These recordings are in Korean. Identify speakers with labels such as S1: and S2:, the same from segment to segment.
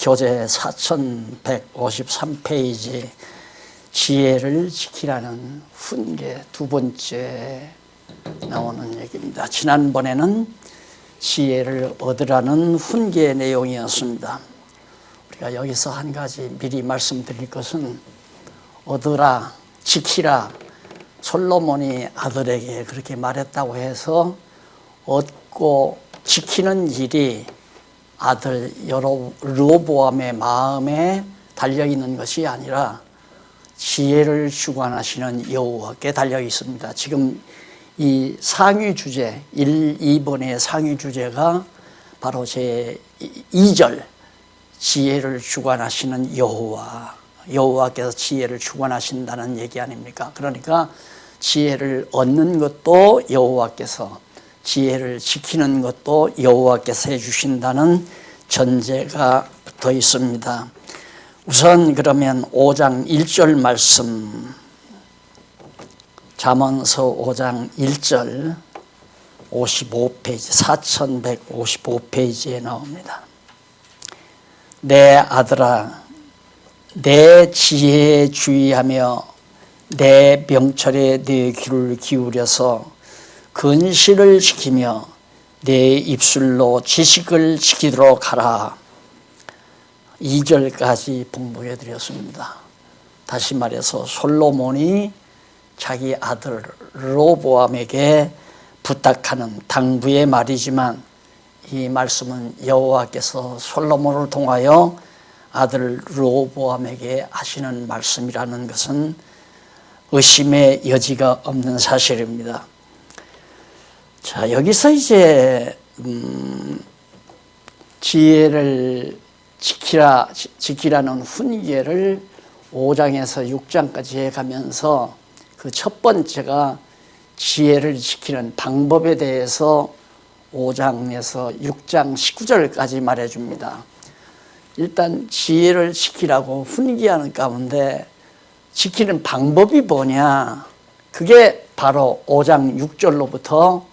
S1: 교재 4153페이지 지혜를 지키라는 훈계 두 번째 나오는 얘기입니다. 지난번에는 지혜를 얻으라는 훈계의 내용이었습니다. 우리가 여기서 한 가지 미리 말씀드릴 것은 얻으라, 지키라, 솔로몬이 아들에게 그렇게 말했다고 해서 얻고 지키는 일이 아들 르호보암의 마음에 달려있는 것이 아니라 지혜를 주관하시는 여호와께 달려 있습니다. 지금 이 상위 주제 1, 2번의 상위 주제가 바로 제 2절 지혜를 주관하시는 여호와께서 지혜를 주관하신다는 얘기 아닙니까? 그러니까 지혜를 얻는 것도 여호와께서, 지혜를 지키는 것도 여호와께서 해주신다는 전제가 붙어 있습니다. 우선 그러면 5장 1절 말씀, 잠언서 5장 1절 55페이지 4155페이지에 나옵니다. 내 아들아, 내 지혜에 주의하며 내 명철에 네 귀를 기울여서 근실을 지키며 내 입술로 지식을 지키도록 하라. 2절까지 봉독해 드렸습니다. 다시 말해서 솔로몬이 자기 아들 르호보암에게 부탁하는 당부의 말이지만 이 말씀은 여호와께서 솔로몬을 통하여 아들 르호보암에게 하시는 말씀이라는 것은 의심의 여지가 없는 사실입니다. 자, 여기서 이제 지혜를 지키라는 훈계를 5장에서 6장까지 해가면서 그 첫 번째가 지혜를 지키는 방법에 대해서 5장에서 6장 19절까지 말해줍니다. 일단 지혜를 지키라고 훈계하는 가운데 지키는 방법이 뭐냐? 그게 바로 5장 6절로부터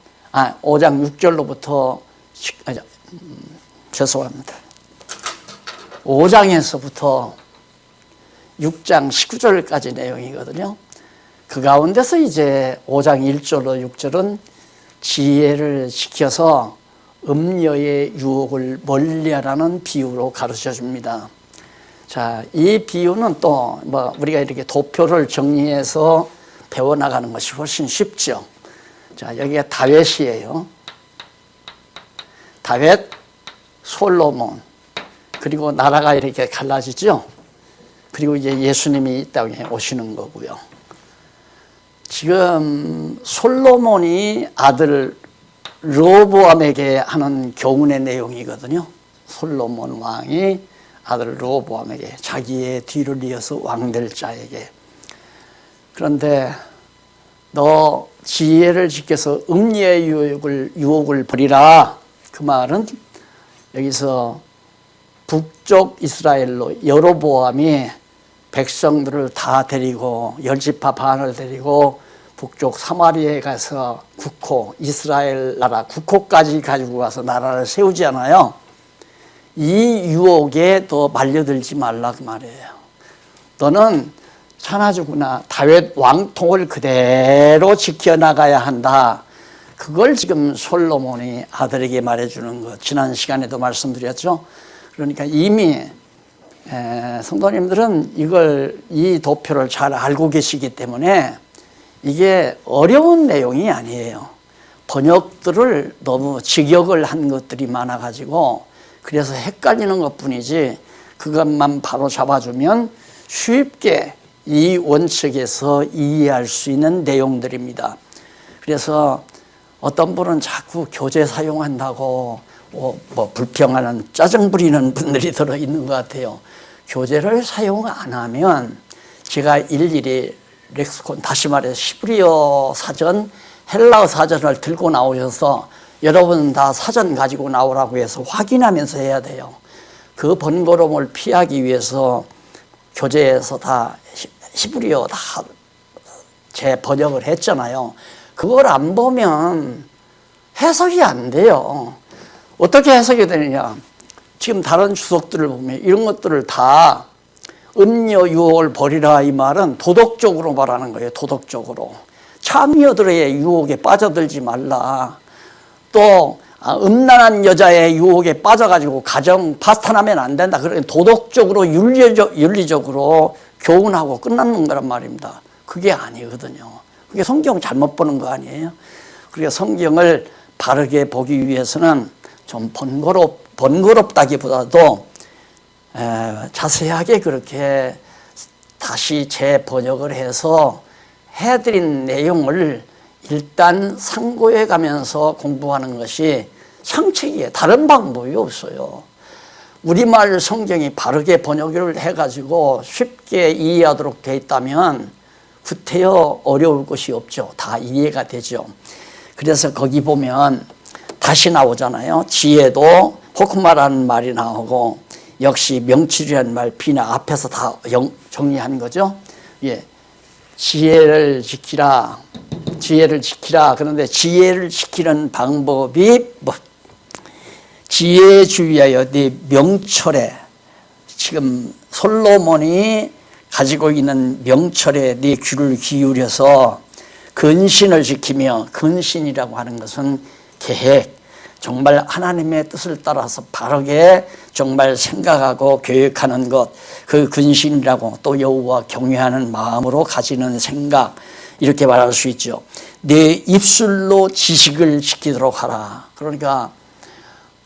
S1: 죄송합니다. 5장에서부터 6장 19절까지 내용이거든요. 그 가운데서 이제 5장 1절로 6절은 지혜를 지켜서 음녀의 유혹을 멀리하라는 비유로 가르쳐 줍니다. 자, 이 비유는 또 우리가 이렇게 도표를 정리해서 배워나가는 것이 훨씬 쉽죠. 자, 여기가 다윗이에요. 다윗, 솔로몬, 그리고 나라가 이렇게 갈라지죠. 그리고 이제 예수님이 이 땅에 오시는 거고요. 지금 솔로몬이 아들 르호보암에게 하는 교훈의 내용이거든요. 솔로몬 왕이 아들 르호보암에게, 자기의 뒤를 이어서 왕될 자에게. 그런데 너 지혜를 지켜서 음녀의 유혹을 버리라. 그 말은 여기서 북쪽 이스라엘로 여로보암이 백성들을 다 데리고 10지파 반을 데리고 북쪽 사마리아에 가서 이스라엘 나라 국호까지 가지고 가서 나라를 세우잖아요. 이 유혹에 너 말려들지 말라 그 말이에요. 너는 천하주구나 다윗 왕통을 그대로 지켜나가야 한다. 그걸 지금 솔로몬이 아들에게 말해주는 것, 지난 시간에도 말씀드렸죠. 그러니까 이미 성도님들은 이 도표를 잘 알고 계시기 때문에 이게 어려운 내용이 아니에요. 번역들을 너무 직역을 한 것들이 많아가지고 그래서 헷갈리는 것뿐이지, 그것만 바로 잡아주면 쉽게 이 원칙에서 이해할 수 있는 내용들입니다. 그래서 어떤 분은 자꾸 교재 사용한다고 불평하는, 짜증 부리는 분들이 들어있는 것 같아요. 교재를 사용 안 하면 제가 일일이 렉스콘, 다시 말해 시브리어 사전, 헬라어 사전을 들고 나오셔서 여러분 다 사전 가지고 나오라고 해서 확인하면서 해야 돼요. 그 번거로움을 피하기 위해서 교재에서 다 히브리어 다 재번역을 했잖아요. 그걸 안 보면 해석이 안 돼요. 어떻게 해석이 되느냐? 지금 다른 주석들을 보면 이런 것들을 다 음녀 유혹을 버리라 이 말은 도덕적으로 말하는 거예요. 도덕적으로. 참여들의 유혹에 빠져들지 말라. 또 음란한 여자의 유혹에 빠져가지고 가정 파탄하면 안 된다. 그러니까 도덕적으로 윤리적으로 교훈하고 끝나는 거란 말입니다. 그게 아니거든요. 그게 성경 잘못 보는 거 아니에요. 그러니까 성경을 바르게 보기 위해서는 좀 번거롭다기보다도 자세하게 그렇게 다시 재번역을 해서 해드린 내용을 일단 상고해 가면서 공부하는 것이 상책이에요. 다른 방법이 없어요. 우리말 성경이 바르게 번역을 해가지고 쉽게 이해하도록 되어 있다면 구태여 어려울 것이 없죠. 다 이해가 되죠. 그래서 거기 보면 다시 나오잖아요. 지혜도 호크마라는 말이 나오고 역시 명철이라는 말 비나 앞에서 다 정리한 거죠. 예, 지혜를 지키라. 그런데 지혜를 지키는 방법이 뭐? 지혜에 주의하여 네 명철에, 지금 솔로몬이 가지고 있는 명철에 네 귀를 기울여서 근신을 지키며, 근신이라고 하는 것은 계획, 정말 하나님의 뜻을 따라서 바르게 정말 생각하고 계획하는 것, 그 근신이라고, 또 여호와 경외하는 마음으로 가지는 생각, 이렇게 말할 수 있죠. 내 입술로 지식을 지키도록 하라. 그러니까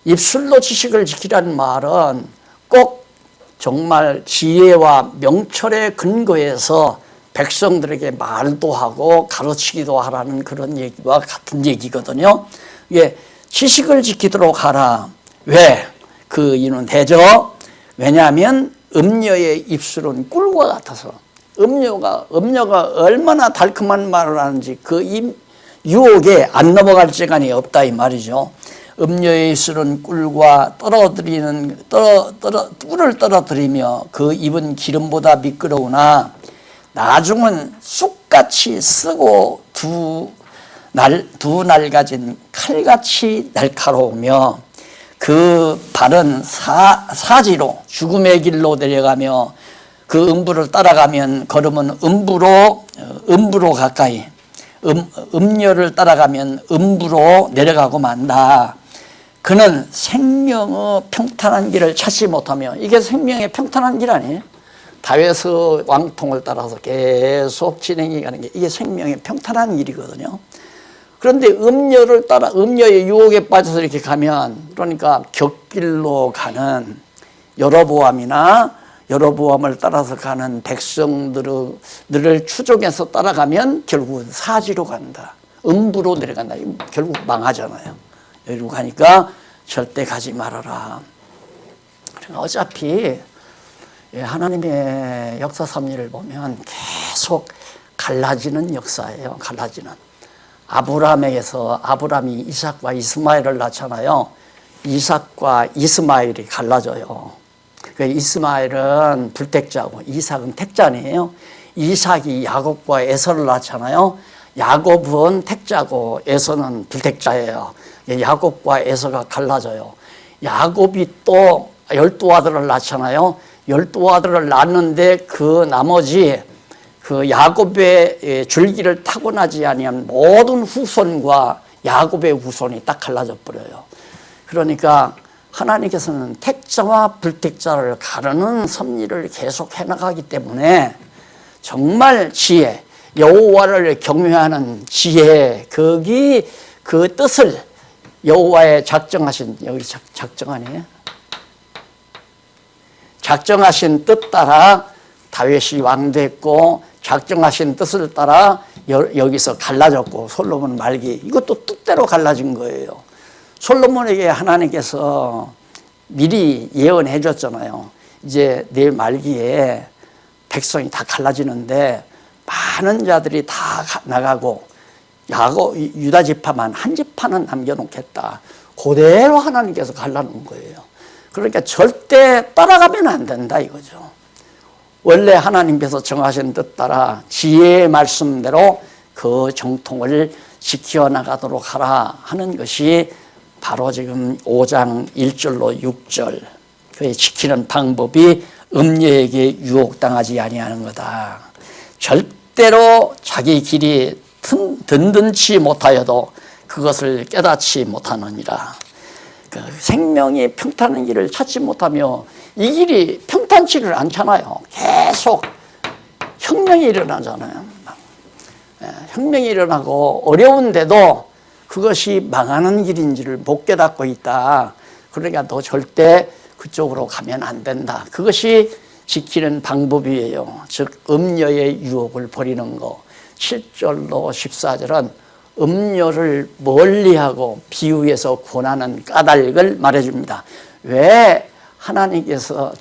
S1: 입술로 지식을 지키라는 말은 꼭 정말 지혜와 명철의 근거에서 백성들에게 말도 하고 가르치기도 하라는 그런 얘기와 같은 얘기거든요. 이게 지식을 지키도록 하라. 왜? 그 이유는 되죠. 왜냐하면 음녀의 입술은 꿀과 같아서, 음녀가 얼마나 달콤한 말을 하는지 그 유혹에 안 넘어갈 시간이 없다 이 말이죠. 음녀의 입술은 꿀과 꿀을 떨어뜨리며 그 입은 기름보다 미끄러우나 나중은 쑥같이 쓰고 두 날가진 칼같이 날카로우며 그 발은 사지로 죽음의 길로 내려가며 그 음부를 따라가면 걸음은 음부로 가까이, 음녀를 따라가면 음부로 내려가고 만다. 그는 생명의 평탄한 길을 찾지 못하며, 이게 생명의 평탄한 길 아니에요? 다윗의 왕통을 따라서 계속 진행해 가는 게 이게 생명의 평탄한 길이거든요. 그런데 음녀의 유혹에 빠져서 이렇게 가면, 그러니까 곁길로 가는 여로보암을 따라서 가는 백성들을 추종해서 따라가면 결국은 사지로 간다. 음부로 내려간다. 결국 망하잖아요. 여기로 가니까 절대 가지 말아라. 어차피 하나님의 역사 섭리를 보면 계속 갈라지는 역사예요. 갈라지는. 아브라함이 이삭과 이스마엘을 낳잖아요. 이삭과 이스마엘이 갈라져요. 이스마엘은 불택자고 이삭은 택자네요. 이삭이 야곱과 에서를 낳잖아요. 야곱은 택자고 에서는 불택자예요. 야곱과 에서가 갈라져요. 야곱이 또 12아들을 낳잖아요. 12아들을 낳는데 그 나머지 그 야곱의 줄기를 타고나지 아니한 모든 후손과 야곱의 후손이 딱 갈라져 버려요. 그러니까 하나님께서는 택자와 불택자를 가르는 섭리를 계속 해나가기 때문에 정말 지혜, 여호와를 경외하는 지혜, 거기 그 뜻을 여호와의 작정하신, 여기 작정 아니에요? 작정하신 뜻 따라 다윗이 왕됐고, 작정하신 뜻을 따라 여기서 갈라졌고, 솔로몬 말기, 이것도 뜻대로 갈라진 거예요. 솔로몬에게 하나님께서 미리 예언해 줬잖아요. 이제 내일 말기에 백성이 다 갈라지는데 많은 자들이 다 나가고 유다 지파만 한 지파는 남겨놓겠다. 그대로 하나님께서 갈라놓은 거예요. 그러니까 절대 따라가면 안 된다 이거죠. 원래 하나님께서 정하신 뜻 따라 지혜의 말씀대로 그 정통을 지켜나가도록 하라 하는 것이 바로 지금 5장 1절로 6절 그 지키는 방법이 음녀에게 유혹당하지 아니하는 거다. 절대로 자기 길이 든든치 못하여도 그것을 깨닫지 못하느니라. 그 생명이 평탄한 길을 찾지 못하며 이 길이 평탄치를 않잖아요. 계속 혁명이 일어나잖아요. 혁명이 일어나고 어려운데도 그것이 망하는 길인지를 못 깨닫고 있다. 그러니까 너 절대 그쪽으로 가면 안 된다. 그것이 지키는 방법이에요. 즉 음녀의 유혹을 버리는 거. 7절로 14절은 음녀를 멀리하고 비유해서 권하는 까닭을 말해줍니다. 왜 하나님께서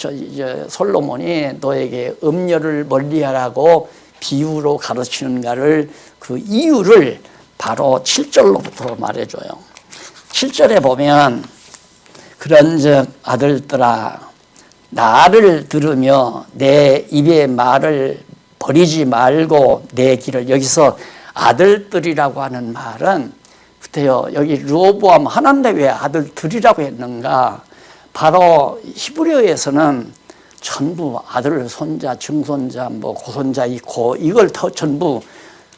S1: 솔로몬이 너에게 음녀를 멀리하라고 비유로 가르치는가를 그 이유를 바로 7절로부터 말해줘요. 7절에 보면 그런즉 아들들아 나를 들으며 내 입의 말을 버리지 말고 내 길을, 여기서 아들들이라고 하는 말은 그때요, 여기 르호보암 하나인데 왜 아들들이라고 했는가? 바로 히브리어에서는 전부 아들, 손자, 증손자, 뭐 고손자 있고 이걸 더 전부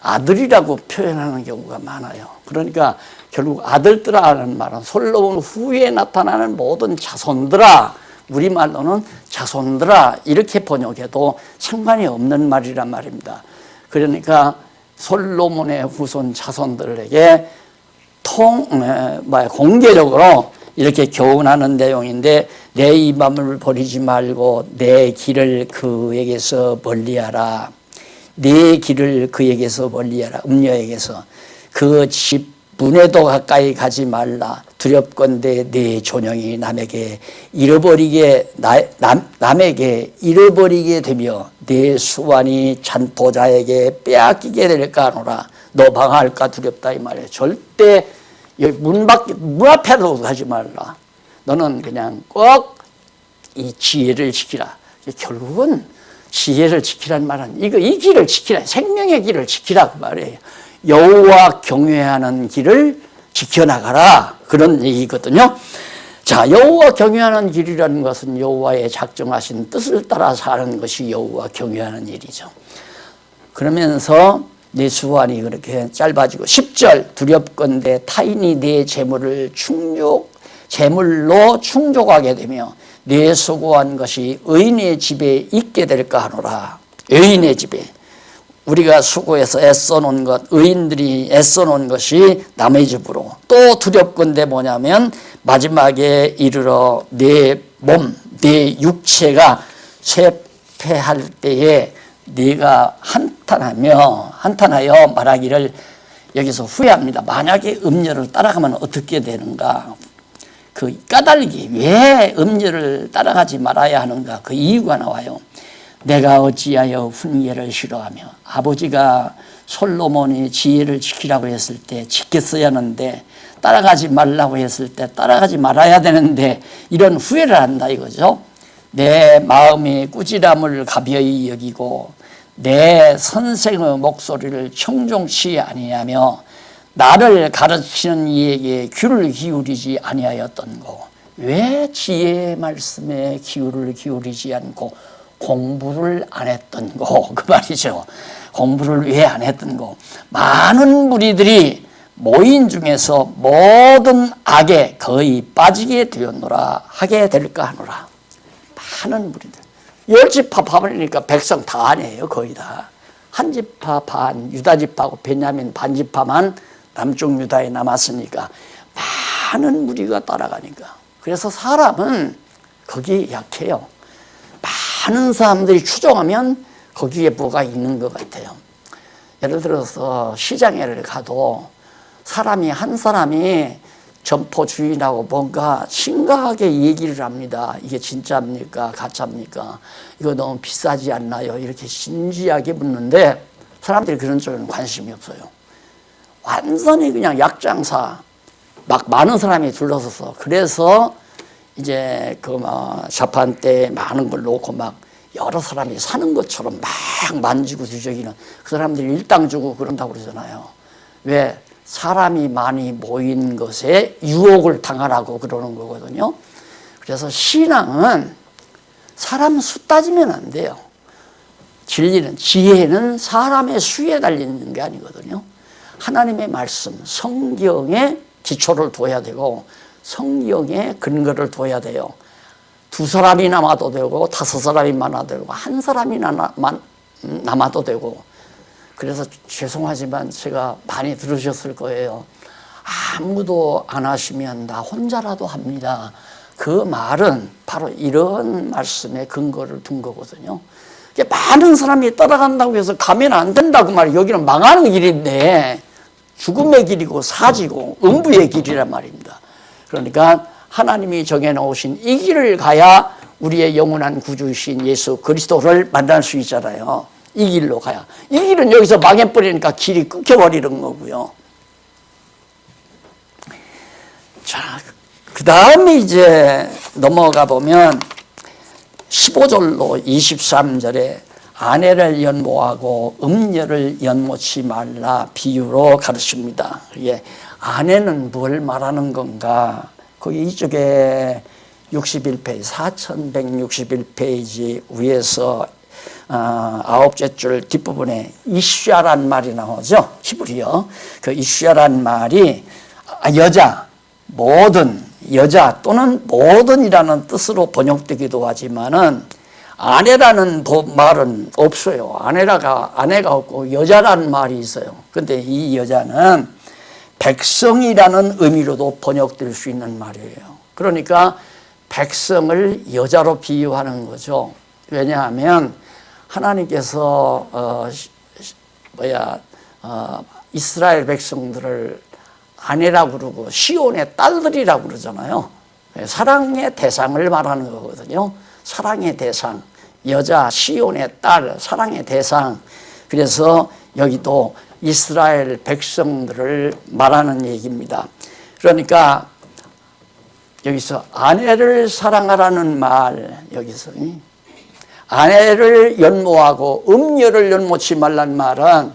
S1: 아들이라고 표현하는 경우가 많아요. 그러니까 결국 아들들아라는 말은 솔로몬 후에 나타나는 모든 자손들아, 우리말로는 자손들아 이렇게 번역해도 상관이 없는 말이란 말입니다. 그러니까 솔로몬의 후손 자손들에게 공개적으로 이렇게 교훈하는 내용인데 내 입을 버리지 말고 내 길을 그에게서 멀리하라. 내 길을 그에게서 멀리하라. 음녀에게서 그 집 문에도 가까이 가지 말라. 두렵건대 내 존영이 남에게 잃어버리게 되며 내 수완이 잔도자에게 빼앗기게 될까 하노라. 너 방할까 두렵다 이 말이에요. 절대 문 앞에도 가지 말라. 너는 그냥 꼭 이 지혜를 지키라. 결국은 지혜를 지키란 말은 이 길을 지키라. 생명의 길을 지키라 그 말이에요. 여호와 경외하는 길을 지켜나가라. 그런 얘기거든요. 자, 여호와 경외하는 길이라는 것은 여호와의 작정하신 뜻을 따라 사는 것이 여호와 경외하는 일이죠. 그러면서 내 수완이 그렇게 짧아지고 10절 두렵건대 타인이 내 재물로 충족하게 되며 내 수고한 것이 의인의 집에 있게 될까 하노라. 의인의 집에 우리가 수고해서 애써놓은 것, 의인들이 애써놓은 것이 남의 집으로. 또 두렵건대 뭐냐면 마지막에 이르러 내 몸, 내 육체가 쇠퇴할 때에 네가 한탄하여 말하기를, 여기서 후회합니다. 만약에 음녀를 따라가면 어떻게 되는가? 그 까닭이 왜 음녀를 따라가지 말아야 하는가? 그 이유가 나와요. 내가 어찌하여 훈계를 싫어하며, 아버지가 솔로몬이 지혜를 지키라고 했을 때 지켰어야 하는데, 따라가지 말라고 했을 때 따라가지 말아야 되는데 이런 후회를 한다 이거죠. 내 마음이 꾸지람을 가벼이 여기고 내 선생의 목소리를 청종치 아니하며 나를 가르치는 이에게 귀를 기울이지 아니하였던 거. 왜 지혜의 말씀에 귀를 기울이지 않고 공부를 안 했던 거, 그 말이죠. 공부를 왜 안 했던 거. 많은 무리들이 모인 중에서 모든 악에 거의 빠지게 되었노라 하게 될까 하노라. 많은 무리들. 10지파 파니까 백성 다 아니에요. 거의 다. 한 지파 반, 유다 지파하고 베냐민 반지파만 남쪽 유다에 남았으니까 많은 무리가 따라가니까. 그래서 사람은 거기 약해요. 많은 사람들이 추종하면 거기에 뭐가 있는 것 같아요. 예를 들어서 시장에를 가도 한 사람이 점포 주인하고 뭔가 심각하게 얘기를 합니다. 이게 진짜입니까? 가짜입니까? 이거 너무 비싸지 않나요? 이렇게 진지하게 묻는데 사람들이 그런 쪽에는 관심이 없어요. 완전히 그냥 약장사, 막 많은 사람이 둘러서서, 그래서 이제 자판 때 많은 걸 놓고 막 여러 사람이 사는 것처럼 막 만지고 뒤적이는, 그 사람들이 일당 주고 그런다고 그러잖아요. 왜? 사람이 많이 모인 것에 유혹을 당하라고 그러는 거거든요. 그래서 신앙은 사람 수 따지면 안 돼요. 진리는, 지혜는 사람의 수에 달리는 게 아니거든요. 하나님의 말씀, 성경에 기초를 둬야 되고 성경에 근거를 둬야 돼요. 두 사람이 남아도 되고 다섯 사람이 많아도 되고 한 사람이 남아도 되고. 그래서 죄송하지만 제가 많이 들으셨을 거예요. 아무도 안 하시면 나 혼자라도 합니다. 그 말은 바로 이런 말씀에 근거를 둔 거거든요. 많은 사람이 따라간다고 해서 가면 안 된다고 말이에요. 여기는 망하는 길인데 죽음의 길이고 사지고 음부의 길이란 말입니다. 그러니까 하나님이 정해놓으신 이 길을 가야 우리의 영원한 구주이신 예수 그리스도를 만날 수 있잖아요. 이 길로 가야. 이 길은 여기서 망해버리니까 길이 끊겨버리는 거고요. 자, 그 다음에 이제 넘어가 보면 15절로 23절에 아내를 연모하고 음녀를 연모치 말라 비유로 가르칩니다. 이게 아내는 뭘 말하는 건가? 거기 이쪽에 61페이지, 4161페이지 위에서 아홉째 줄 뒷부분에 이슈아란 말이 나오죠. 히브리어. 그 이슈아란 말이 여자, 모든 여자 또는 모든이라는 뜻으로 번역되기도 하지만은 아내라는 말은 없어요. 아내가 없고 여자라는 말이 있어요. 근데 이 여자는 백성이라는 의미로도 번역될 수 있는 말이에요. 그러니까 백성을 여자로 비유하는 거죠. 왜냐하면 하나님께서 이스라엘 백성들을 아내라고 그러고 시온의 딸들이라고 그러잖아요. 사랑의 대상을 말하는 거거든요. 사랑의 대상, 여자 시온의 딸, 사랑의 대상. 그래서 여기도 이스라엘 백성들을 말하는 얘기입니다. 그러니까 여기서 아내를 사랑하라는 말, 여기서 아내를 연모하고 음녀를 연모치 말란 말은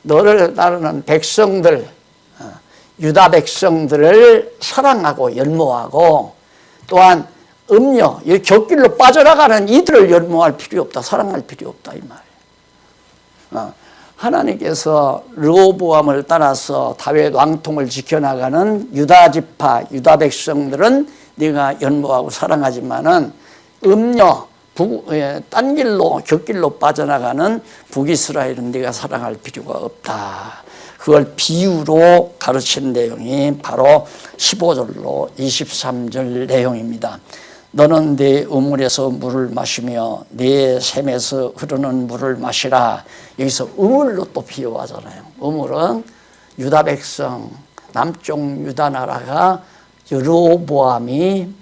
S1: 너를 따르는 백성들, 유다 백성들을 사랑하고 연모하고 또한 음녀, 이 곁길로 빠져나가는 이들을 연모할 필요 없다, 사랑할 필요 없다 이 말이에요. 하나님께서 르호보암을 따라서 다윗 왕통을 지켜나가는 유다 지파, 유다 백성들은 네가 연모하고 사랑하지만은 음녀, 딴 길로 곁길로 빠져나가는 북이스라엘은 네가 사랑할 필요가 없다. 그걸 비유로 가르친 내용이 바로 15절로 23절 내용입니다. 너는 네 우물에서 물을 마시며 네 샘에서 흐르는 물을 마시라. 여기서 우물로 또 비유하잖아요. 우물은 유다 백성, 남쪽 유다 나라가 르호보암이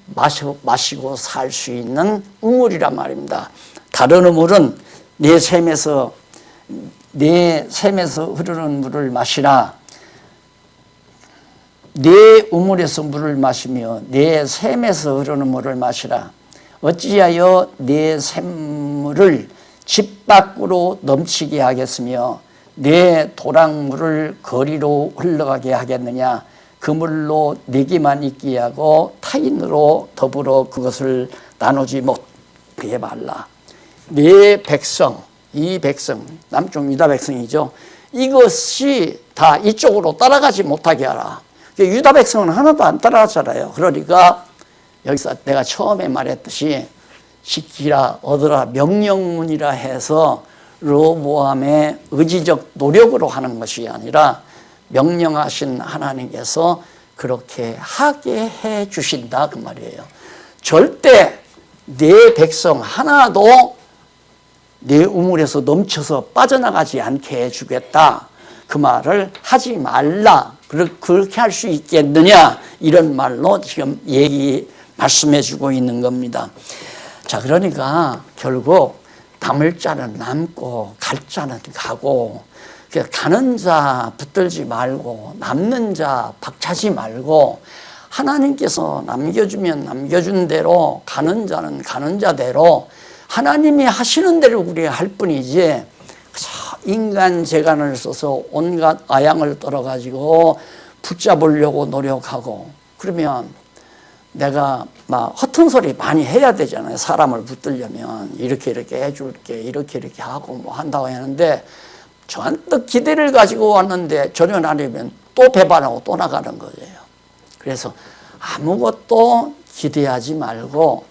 S1: 마시고 살 수 있는 우물이란 말입니다. 다른 우물은 네 샘에서 흐르는 물을 마시라. 네 우물에서 물을 마시며 네 샘에서 흐르는 물을 마시라. 어찌하여 네 샘물을 집 밖으로 넘치게 하겠으며 네 도랑물을 거리로 흘러가게 하겠느냐. 그 물로 내게만 있게 하고 타인으로 더불어 그것을 나누지 못하게 말라. 네 백성, 이 백성, 남쪽 유다 백성이죠. 이것이 다 이쪽으로 따라가지 못하게 하라. 유다 백성은 하나도 안 따라가잖아요. 그러니까 여기서 내가 처음에 말했듯이 지키라, 얻으라, 명령문이라 해서 르호보암의 의지적 노력으로 하는 것이 아니라 명령하신 하나님께서 그렇게 하게 해 주신다 그 말이에요. 절대 내 백성 하나도 내 우물에서 넘쳐서 빠져나가지 않게 해주겠다. 그 말을 하지 말라. 그렇게 할 수 있겠느냐. 이런 말로 지금 말씀해 주고 있는 겁니다. 자, 그러니까 결국 남을 자는 남고 갈 자는 가고 가는 자 붙들지 말고 남는 자 박차지 말고 하나님께서 남겨주면 남겨준 대로 가는 자는 가는 자대로 하나님이 하시는 대로 우리가 할 뿐이지 인간 재간을 써서 온갖 아양을 떨어가지고 붙잡으려고 노력하고 그러면 내가 막 허튼 소리 많이 해야 되잖아요. 사람을 붙들려면 이렇게 해줄게, 이렇게 하고 뭐 한다고 하는데 잔뜩 기대를 가지고 왔는데 전혀 안 하면 또 배반하고 또 나가는 거예요. 그래서 아무것도 기대하지 말고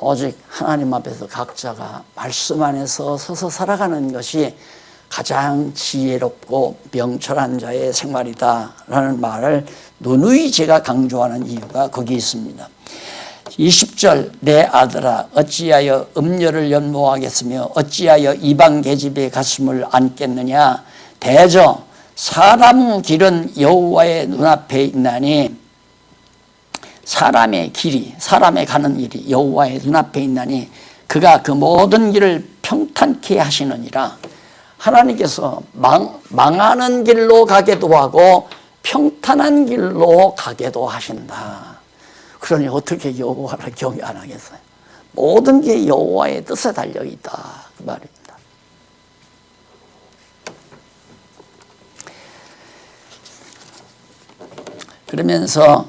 S1: 오직 하나님 앞에서 각자가 말씀 안에서 서서 살아가는 것이 가장 지혜롭고 명철한 자의 생활이다라는 말을 누누이 제가 강조하는 이유가 거기 있습니다. 20절 내 아들아 어찌하여 음녀를 연모하겠으며 어찌하여 이방 계집의 가슴을 안겠느냐 대저 사람 길은 여호와의 눈앞에 있나니 사람의 길이 사람의 가는 일이 여호와의 눈앞에 있나니 그가 그 모든 길을 평탄케 하시느니라. 하나님께서 망하는 길로 가게도 하고 평탄한 길로 가게도 하신다. 그러니 어떻게 여호와를 경외 안 하겠어요? 모든 게 여호와의 뜻에 달려있다 그 말입니다. 그러면서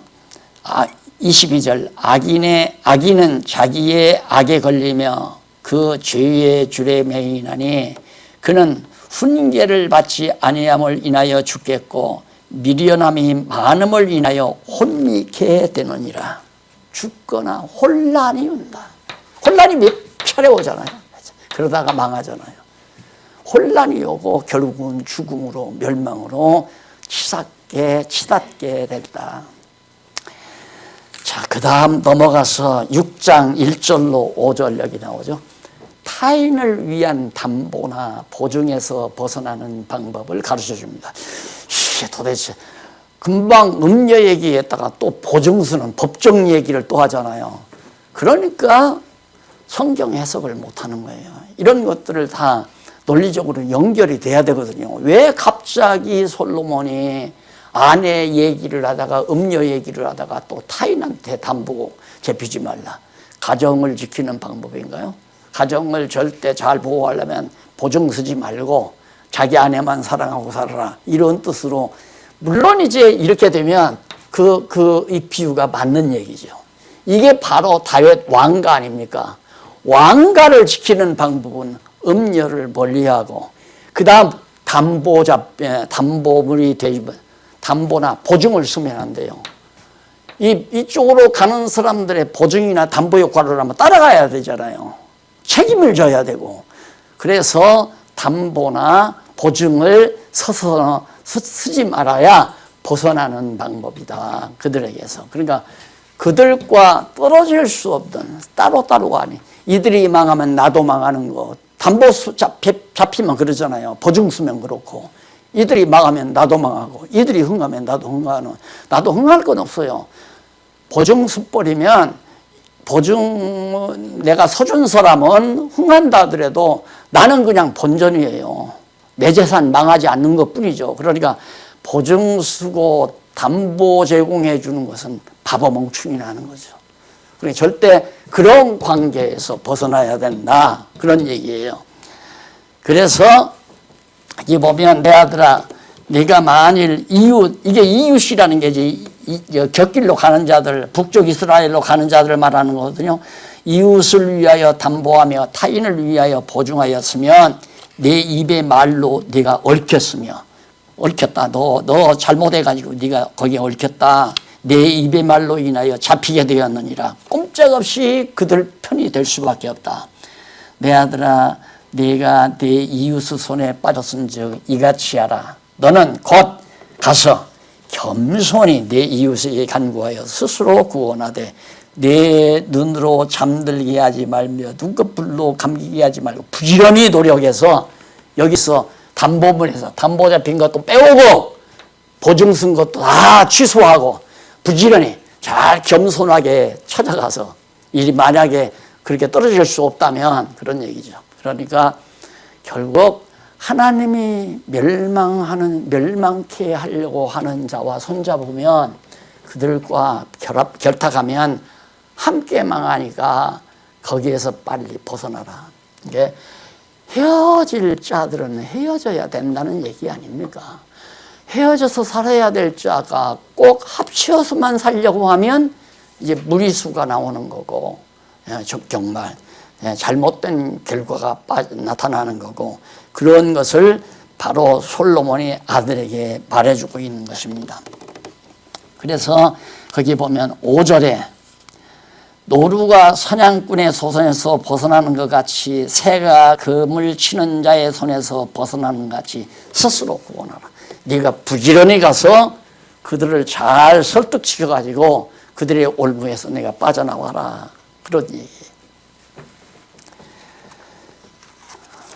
S1: 22절 악인은 자기의 악에 걸리며 그 죄의 줄에 매이나니 그는 훈계를 받지 아니함을 인하여 죽겠고 미련함이 많음을 인하여 혼미케 되느니라. 죽거나 혼란이 온다. 혼란이 몇 차례 오잖아요. 그러다가 망하잖아요. 혼란이 오고 결국은 죽음으로 멸망으로 치닫게 됐다. 자, 그 다음 넘어가서 6장 1절로 5절 여기 나오죠. 타인을 위한 담보나 보증에서 벗어나는 방법을 가르쳐 줍니다. 이게 도대체 금방 음녀 얘기했다가 또 보증서는 법정 얘기를 또 하잖아요. 그러니까 성경 해석을 못하는 거예요. 이런 것들을 다 논리적으로 연결이 돼야 되거든요. 왜 갑자기 솔로몬이 아내 얘기를 하다가 음녀 얘기를 하다가 또 타인한테 담보 제피지 말라. 가정을 지키는 방법인가요? 가정을 절대 잘 보호하려면 보증 쓰지 말고 자기 아내만 사랑하고 살아라. 이런 뜻으로 물론 이제 이렇게 되면 이 비유가 맞는 얘기죠. 이게 바로 다윗 왕가 아닙니까? 왕가를 지키는 방법은 음녀를 멀리하고 그 다음 담보물이 되면 담보나 보증을 쓰면 안 돼요. 이쪽으로 가는 사람들의 보증이나 담보 역할을 하면 따라가야 되잖아요. 책임을 져야 되고. 그래서 담보나 보증을 서서 쓰지 말아야 벗어나는 방법이다. 그들에게서. 그러니까 그들과 떨어질 수 없던 따로따로가 아니. 이들이 망하면 나도 망하는 거. 담보 잡히면 그러잖아요. 보증 쓰면 그렇고. 이들이 망하면 나도 망하고 이들이 흥하면 나도 흥하는. 나도 흥할 건 없어요. 보증 써버리면 보증 내가 서준 사람은 흥한다 하더라도 나는 그냥 본전이에요. 내 재산 망하지 않는 것뿐이죠. 그러니까 보증 쓰고 담보 제공해 주는 것은 바보멍충이 나는 거죠. 그러니까 절대 그런 관계에서 벗어나야 된다. 그런 얘기예요. 그래서 여기 보면 내 아들아 네가 만일 이게 이웃이라는 게 이제 곁길로 가는 자들, 북쪽 이스라엘로 가는 자들을 말하는 거거든요. 이웃을 위하여 담보하며 타인을 위하여 보증하였으면 내 입의 말로 네가 얽혔으며 얽혔다. 너 잘못해가지고 네가 거기에 얽혔다. 내 입의 말로 인하여 잡히게 되었느니라. 꼼짝없이 그들 편이 될 수밖에 없다. 내 아들아 네가 네 이웃의 손에 빠졌은즉 이같이 하라. 너는 곧 가서 겸손히 내 이웃에게 간구하여 스스로 구원하되 내 눈으로 잠들게 하지 말며 눈꺼풀로 감기게 하지 말고 부지런히 노력해서 여기서 담보물에서 담보 잡힌 것도 빼오고 보증 쓴 것도 다 취소하고 부지런히 잘 겸손하게 찾아가서 일이 만약에 그렇게 떨어질 수 없다면 그런 얘기죠. 그러니까 결국 하나님이 멸망케 하려고 하는 자와 손잡으면 그들과 결탁하면 함께 망하니까 거기에서 빨리 벗어나라. 이게 헤어질 자들은 헤어져야 된다는 얘기 아닙니까? 헤어져서 살아야 될 자가 꼭 합쳐서만 살려고 하면 이제 무리수가 나오는 거고, 정말 잘못된 결과가 나타나는 거고, 그런 것을 바로 솔로몬이 아들에게 말해주고 있는 것입니다. 그래서 거기 보면 5절에 노루가 사냥꾼의 소손에서 벗어나는 것 같이 새가 금을 치는 자의 손에서 벗어나는 것 같이 스스로 구원하라. 네가 부지런히 가서 그들을 잘 설득시켜가지고 그들의 올무에서 내가 빠져나와라. 그런 얘기예요.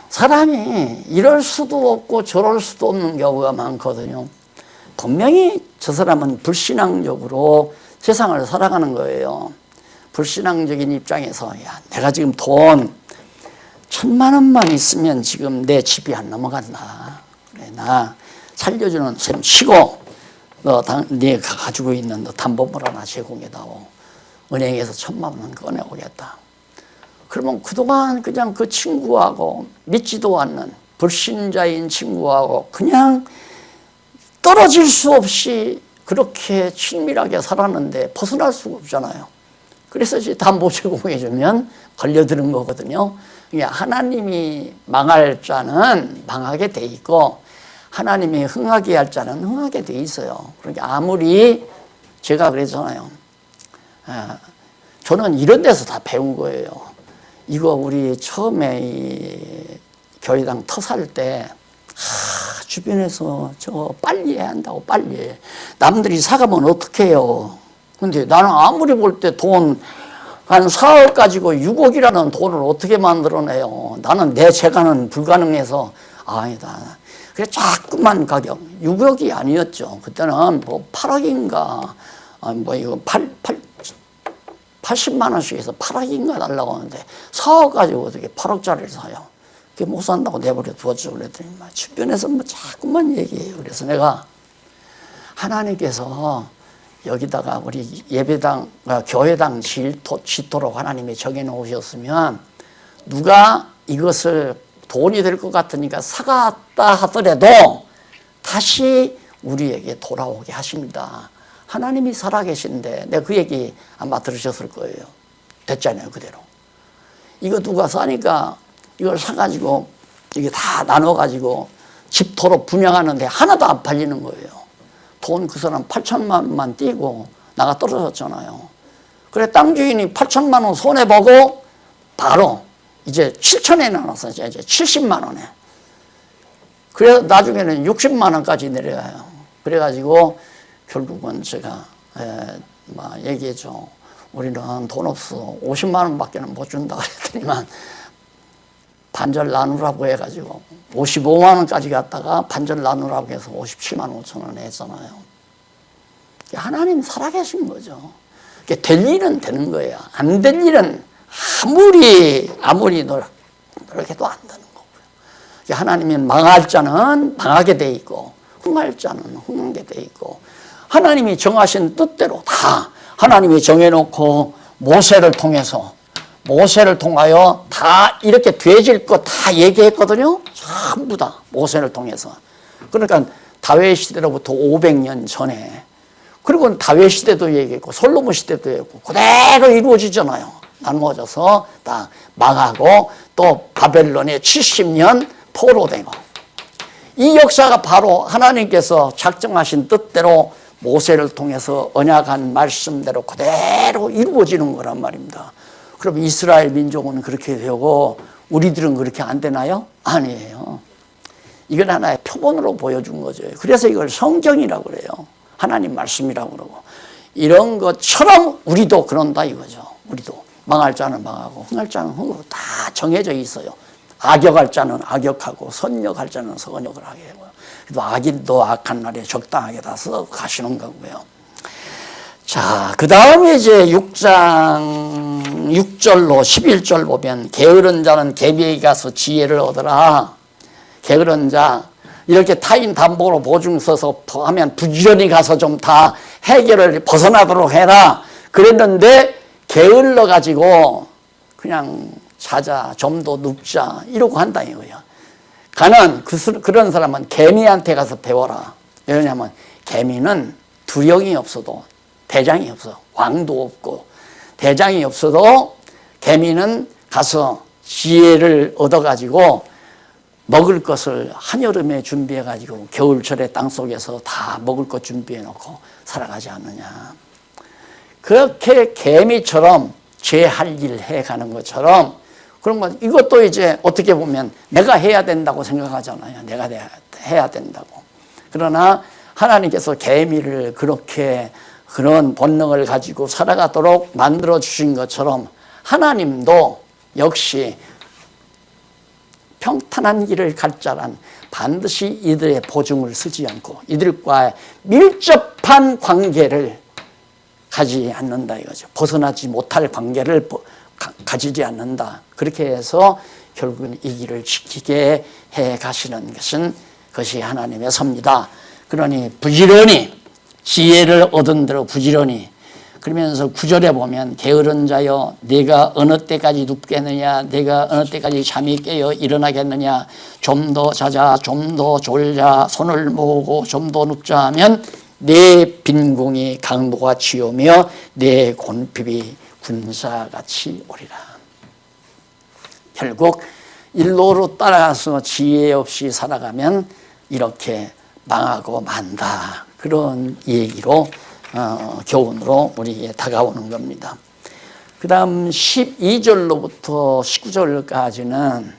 S1: 사람이 이럴 수도 없고 저럴 수도 없는 경우가 많거든요. 분명히 저 사람은 불신앙적으로 세상을 살아가는 거예요. 불신앙적인 입장에서 야, 내가 지금 돈 1,000만 원만 있으면 지금 내 집이 안 넘어간다. 그래, 나 살려주는 셈 치고 네가 가지고 있는 너 담보물 하나 제공해다오. 은행에서 1,000만 원 꺼내오겠다. 그러면 그동안 그냥 그 친구하고 믿지도 않는 불신자인 친구하고 그냥 떨어질 수 없이 그렇게 친밀하게 살았는데 벗어날 수가 없잖아요. 그래서 이제 담보 제공해주면 걸려드는 거거든요. 하나님이 망할 자는 망하게 돼 있고 하나님이 흥하게 할 자는 흥하게 돼 있어요. 그러니까 아무리 제가 그랬잖아요. 저는 이런 데서 다 배운 거예요. 이거 우리 처음에 이 교회당 터살 때 주변에서 저거 빨리 해야 한다고 빨리. 남들이 사가면 어떻게 해요? 근데 나는 아무리 볼 때 돈 한 4억 가지고 6억이라는 돈을 어떻게 만들어내요? 나는 내 재간은 불가능해서 아니다. 그래 자꾸만 가격 6억이 아니었죠. 그때는 뭐 8억인가 뭐 이거 80만 원씩 해서 8억인가 달라고 하는데 4억 가지고 어떻게 8억짜리를 사요? 그게 못 산다고 내버려 두었죠. 그랬더니 주변에서 뭐 자꾸만 얘기해요. 그래서 내가 하나님께서 여기다가 우리 예배당, 교회당 짓도록 하나님이 정해놓으셨으면 누가 이것을 돈이 될 것 같으니까 사갔다 하더라도 다시 우리에게 돌아오게 하십니다. 하나님이 살아계신데 내가 그 얘기 아마 들으셨을 거예요. 됐잖아요. 그대로. 이거 누가 사니까 이걸 사가지고 이게 다 나눠가지고 집토록 분양하는데 하나도 안 팔리는 거예요. 돈 그 사람 8천만 원만 띄고 나가 떨어졌잖아요. 그래 땅 주인이 8천만 원 손해보고 바로 이제 7천에 나눠서 이제 70만 원에. 그래서 나중에는 60만 원까지 내려가요. 그래가지고 결국은 제가 얘기했죠. 우리는 돈 없어. 50만 원밖에 못 준다 그랬더니만 반절 나누라고 해가지고 55만 원까지 갔다가 반절 나누라고 해서 57만 5천 원 했잖아요. 하나님 살아계신 거죠. 될 일은 되는 거예요. 안 될 일은 아무리 노력해도 안 되는 거고요. 하나님이 망할 자는 망하게 돼 있고 흥할 자는 흥하게 돼 있고 하나님이 정하신 뜻대로 다 하나님이 정해놓고 모세를 통하여 다 이렇게 되질 거 다 얘기했거든요. 전부 다 모세를 통해서. 그러니까 다윗 시대로부터 500년 전에 그리고 다윗 시대도 얘기했고 솔로몬 시대도 얘기했고 그대로 이루어지잖아요. 나누어져서 다 망하고 또 바벨론에 70년 포로되고 이 역사가 바로 하나님께서 작정하신 뜻대로 모세를 통해서 언약한 말씀대로 그대로 이루어지는 거란 말입니다. 그럼 이스라엘 민족은 그렇게 되고 우리들은 그렇게 안 되나요? 아니에요. 이건 하나의 표본으로 보여준 거죠. 그래서 이걸 성경이라고 그래요. 하나님 말씀이라고 그러고 이런 것처럼 우리도 그런다 이거죠. 우리도 망할 자는 망하고 흥할 자는 흥하고 다 정해져 있어요. 악역할 자는 악역하고 선역할 자는 선역을 하게 하고요. 그래도 악인도 악한 날에 적당하게 다 써 가시는 거고요. 자, 그 다음에 이제 6장 6절로 11절 보면 게으른 자는 개미에게 가서 지혜를 얻으라. 게으른 자 이렇게 타인 담보로 보증 서서 하면 부지런히 가서 좀 다 해결을 벗어나도록 해라. 그랬는데 게을러 가지고 그냥 자자 좀 더 눕자 이러고 한다 이거예요. 그런 사람은 개미한테 가서 배워라. 왜냐하면 개미는 두령이 없어도 대장이 없어. 왕도 없고 대장이 없어도 개미는 가서 지혜를 얻어가지고 먹을 것을 한여름에 준비해가지고 겨울철에 땅속에서 다 먹을 것 준비해놓고 살아가지 않느냐. 그렇게 개미처럼 제 할 일 해가는 것처럼 그런 것, 이것도 이제 어떻게 보면 내가 해야 된다고 생각하잖아요. 내가 해야 된다고. 그러나 하나님께서 개미를 그렇게 그런 본능을 가지고 살아가도록 만들어 주신 것처럼 하나님도 역시 평탄한 길을 갈 자란 반드시 이들의 보증을 쓰지 않고 이들과 밀접한 관계를 가지지 않는다 이거죠. 벗어나지 못할 관계를 가지지 않는다. 그렇게 해서 결국은 이 길을 지키게 해 가시는 것이 하나님의 섭니다. 그러니 부지런히 지혜를 얻은 대로 부지런히, 그러면서 9절에 보면 게으른 자여 내가 어느 때까지 눕겠느냐, 내가 어느 때까지 잠이 깨어 일어나겠느냐, 좀 더 자자, 좀 더 졸자, 손을 모으고 좀 더 눕자 하면 내 빈궁이 강도가 치우며 내 곤핍이 군사같이 오리라. 결국 일로로 따라가서 지혜 없이 살아가면 이렇게 망하고 만다. 그런 얘기로 교훈으로 우리에게 다가오는 겁니다. 그 다음 12절로부터 19절까지는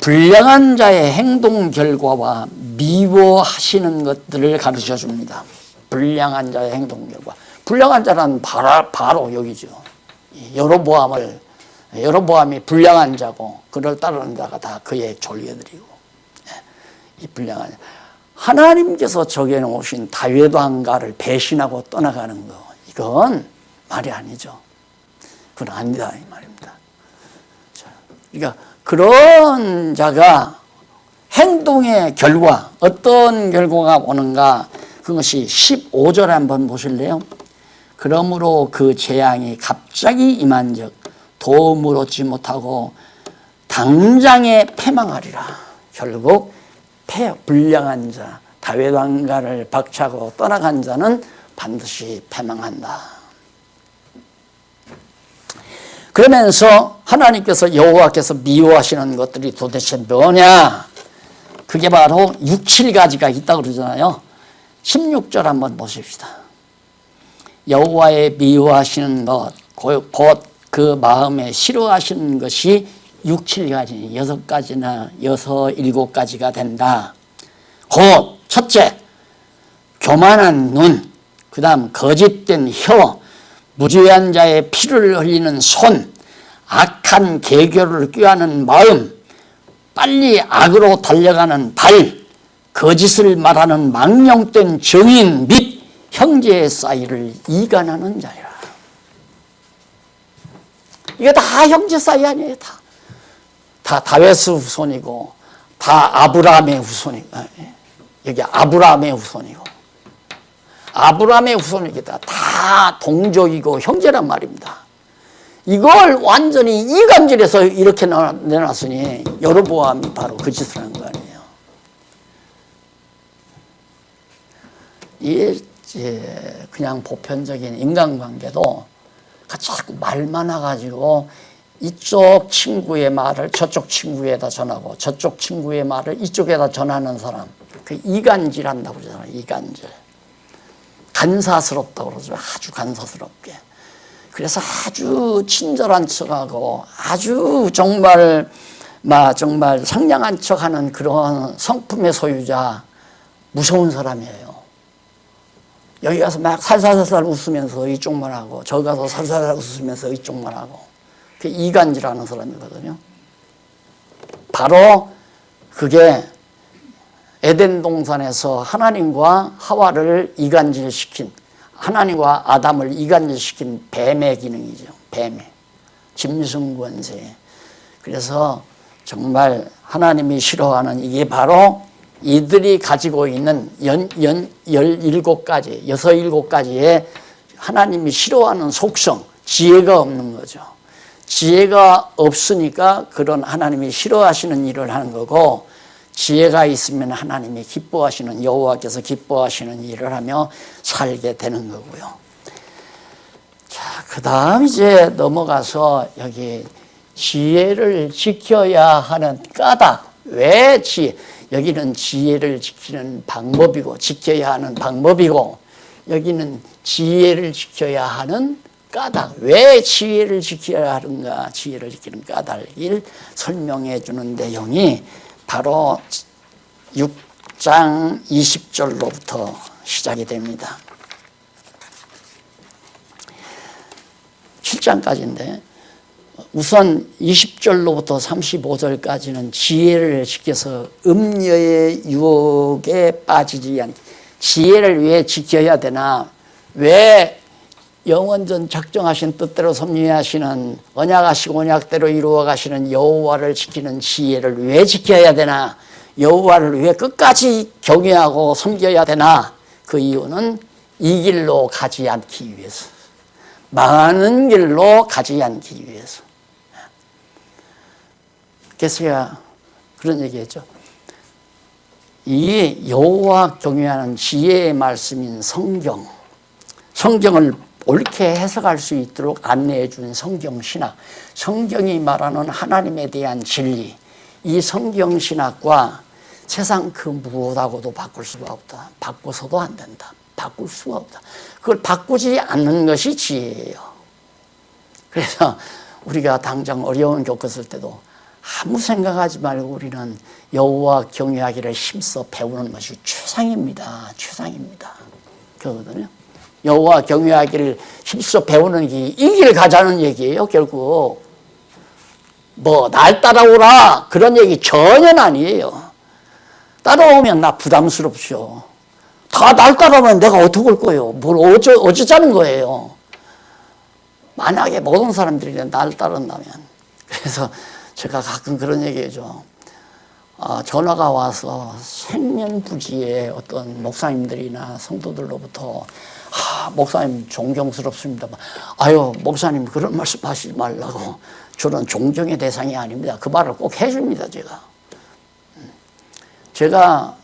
S1: 불량한 자의 행동 결과와 미워하시는 것들을 가르쳐 줍니다. 불량한 자의 행동 결과. 불량한 자는 바로 여기죠. 여로보암이 불량한 자고 그를 따르는 자가 다 그의 졸개들이고, 이 불량한 자. 하나님께서 정해놓으신 다윗 왕가를 배신하고 떠나가는 거, 이건 말이 아니죠. 그건 아니다 이 말입니다. 그러니까 그런 자가 행동의 결과, 어떤 결과가 오는가, 그것이 15절 한번 보실래요? 그러므로 그 재앙이 갑자기 임한즉 도움을 얻지 못하고 당장에 패망하리라. 결국 불량한 자, 다윗 왕가를 박차고 떠나간 자는 반드시 패망한다. 그러면서 하나님께서 여호와께서 미워하시는 것들이 도대체 뭐냐? 그게 바로 6, 7가지가 있다고 그러잖아요. 16절 한번 보십시다. 여호와의 미워하시는 것, 곧 그 마음에 싫어하시는 것이 6, 7가지, 6가지나 6, 7가지가 된다. 곧 첫째, 교만한 눈, 그 다음 거짓된 혀, 무죄한 자의 피를 흘리는 손, 악한 계교를 꾀하는 마음, 빨리 악으로 달려가는 발, 거짓을 말하는 망령된 증인 및 형제의 사이를 이간하는 자라. 이게 다 형제 사이 아니에요. 다 다윗의 후손이고 다 아브라함의 후손이고, 여기 아브라함의 후손이고 아브라함의 후손이기다. 다 동족이고 형제란 말입니다. 이걸 완전히 이간질해서 이렇게 내놨으니 여로보암이 바로 그 짓을 한 거 아니에요. 이게 그냥 보편적인 인간관계도 자꾸 말 많아가지고 이쪽 친구의 말을 저쪽 친구에다 전하고 저쪽 친구의 말을 이쪽에다 전하는 사람, 그 이간질 한다고 그러잖아요. 이간질. 간사스럽다고 그러죠. 아주 간사스럽게. 그래서 아주 친절한 척하고 아주 정말 상냥한 척하는 그런 성품의 소유자, 무서운 사람이에요. 여기 가서 막 살살살살 웃으면서 이쪽만 하고 저기 가서 살살살 웃으면서 이쪽만 하고, 그 이간질하는 사람이거든요. 바로 그게 에덴 동산에서 하나님과 하와를 이간질시킨, 하나님과 아담을 이간질시킨 뱀의 기능이죠. 뱀의 짐승권세. 그래서 정말 하나님이 싫어하는 이게 바로 이들이 가지고 있는 17가지, 7가지의 하나님이 싫어하는 속성, 지혜가 없는 거죠. 지혜가 없으니까 그런 하나님이 싫어하시는 일을 하는 거고, 지혜가 있으면 하나님이 기뻐하시는, 여호와께서 기뻐하시는 일을 하며 살게 되는 거고요. 자, 그 다음 이제 넘어가서 여기 지혜를 지켜야 하는 까닭. 왜 지혜? 여기는 지혜를 지키는 방법이고, 지켜야 하는 방법이고, 여기는 지혜를 지켜야 하는 까닭. 왜 지혜를 지켜야 하는가? 지혜를 지키는 까닭을 설명해 주는 내용이 바로 6장 20절로부터 시작이 됩니다. 7장까지인데 우선 20절로부터 35절까지는 지혜를 지켜서 음녀의 유혹에 빠지지 않게, 지혜를 왜 지켜야 되나, 왜 영원전 작정하신 뜻대로 섭리하시는, 언약하시고 언약대로 이루어 가시는 여호와를 지키는 지혜를 왜 지켜야 되나, 여호와를 왜 끝까지 경외하고 섬겨야 되나, 그 이유는 이 길로 가지 않기 위해서, 망하는 길로 가지 않기 위해서. 그래서 제가 그런 얘기했죠. 이 여호와 경외하는 지혜의 말씀인 성경, 성경을 옳게 해석할 수 있도록 안내해 준 성경 신학, 성경이 말하는 하나님에 대한 진리, 이 성경 신학과 세상 그 무엇하고도 바꿀 수가 없다. 바꿔서도 안 된다. 바꿀 수가 없다. 그걸 바꾸지 않는 것이 지혜예요. 그래서 우리가 당장 어려움 겪었을 때도 아무 생각하지 말고 우리는 여호와 경외하기를 힘써 배우는 것이 최상입니다. 최상입니다. 그거거든요. 여호와 경외하기를 힘써 배우는 게 이 길 가자는 얘기예요. 결국 뭐 날 따라오라 그런 얘기 전혀 아니에요. 따라오면 나 부담스럽죠. 다 날 따라오면 내가 어떻게 할 거예요? 뭘 어쩌자는 거예요. 만약에 모든 사람들이 날 따른다면. 그래서 제가 가끔 그런 얘기해줘. 전화가 와서 생면부지의 어떤 목사님들이나 성도들로부터 목사님 존경스럽습니다. 아유 목사님 그런 말씀 하시지 말라고. 저는 존경의 대상이 아닙니다. 그 말을 꼭 해줍니다. 제가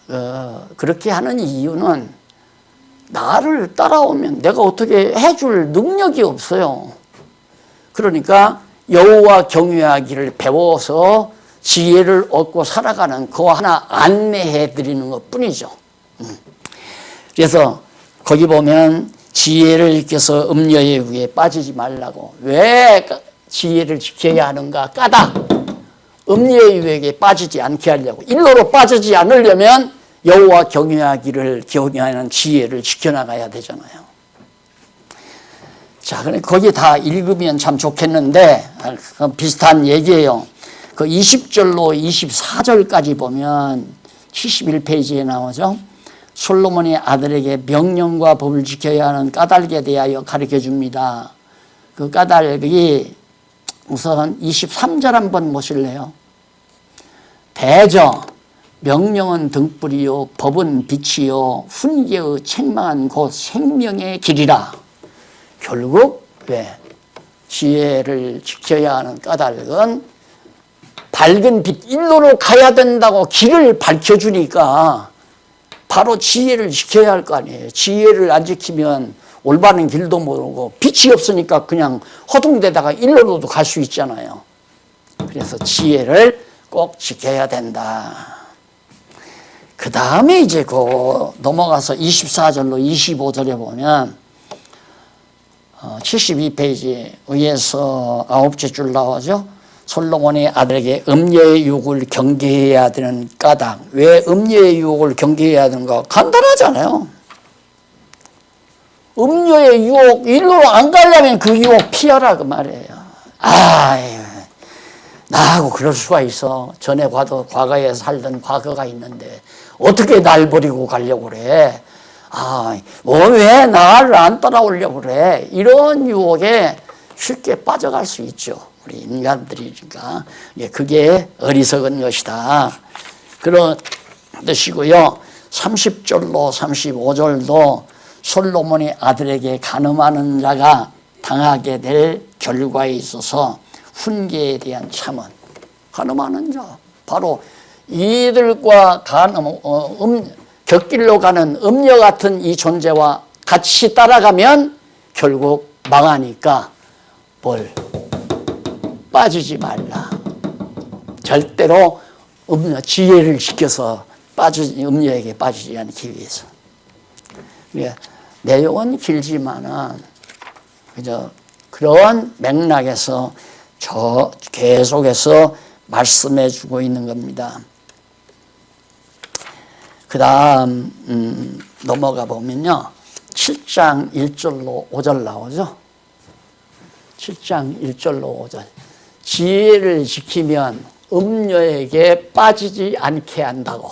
S1: 그렇게 하는 이유는 나를 따라오면 내가 어떻게 해줄 능력이 없어요. 그러니까 여호와 경외하기를 배워서 지혜를 얻고 살아가는 그거 하나 안내해 드리는 것 뿐이죠. 그래서 거기 보면 지혜를 지켜서 음녀의 유혹에 빠지지 말라고. 왜 지혜를 지켜야 하는가? 까닭. 음녀의 유혹에 빠지지 않게 하려고. 일로로 빠지지 않으려면 여호와 경외하기를 경외하는 지혜를 지켜나가야 되잖아요. 자, 그래 거기 다 읽으면 참 좋겠는데 비슷한 얘기예요. 그 20절로 24절까지 보면 71페이지에 나오죠. 솔로몬의 아들에게 명령과 법을 지켜야 하는 까닭에 대하여 가르쳐 줍니다. 그 까닭이 우선 23절 한번 보실래요? 대저 명령은 등불이요 법은 빛이요 훈계의 책망한 곧 생명의 길이라. 결국 왜 지혜를 지켜야 하는 까닭은 밝은 빛 일로로 가야 된다고 길을 밝혀주니까 바로 지혜를 지켜야 할 거 아니에요. 지혜를 안 지키면 올바른 길도 모르고 빛이 없으니까 그냥 허둥대다가 일로로도 갈 수 있잖아요. 그래서 지혜를 꼭 지켜야 된다. 그 다음에 이제 넘어가서 24절로 25절에 보면 72페이지에 의해서 9째 줄 나오죠. 솔로몬의 아들에게 음녀의 유혹을 경계해야 되는 까닭. 왜 음녀의 유혹을 경계해야 되는가? 간단하잖아요. 음녀의 유혹, 일로 안 가려면 그 유혹 피하라 그 말이에요. 나하고 그럴 수가 있어. 전에 과거에 살던 과거가 있는데 어떻게 날 버리고 가려고 그래? 왜 나를 안 따라오려고 그래? 이런 유혹에 쉽게 빠져갈 수 있죠. 우리 인간들이니까. 그게 어리석은 것이다. 그런 뜻이고요. 30절로 35절도 솔로몬의 아들에게 간음하는 자가 당하게 될 결과에 있어서 훈계에 대한 참언. 간음하는 자. 바로 이들과 곁길로 가는 음녀 같은 이 존재와 같이 따라가면 결국 망하니까 빠지지 말라. 절대로 지혜를 지켜서 음녀에게 빠지지 않기 위해서. 내용은 길지만은 그저 그러한 맥락에서 계속해서 말씀해 주고 있는 겁니다. 그 다음 넘어가 보면요. 7장 1절로 5절 나오죠. 7장 1절로 5절. 지혜를 지키면 음녀에게 빠지지 않게 한다고.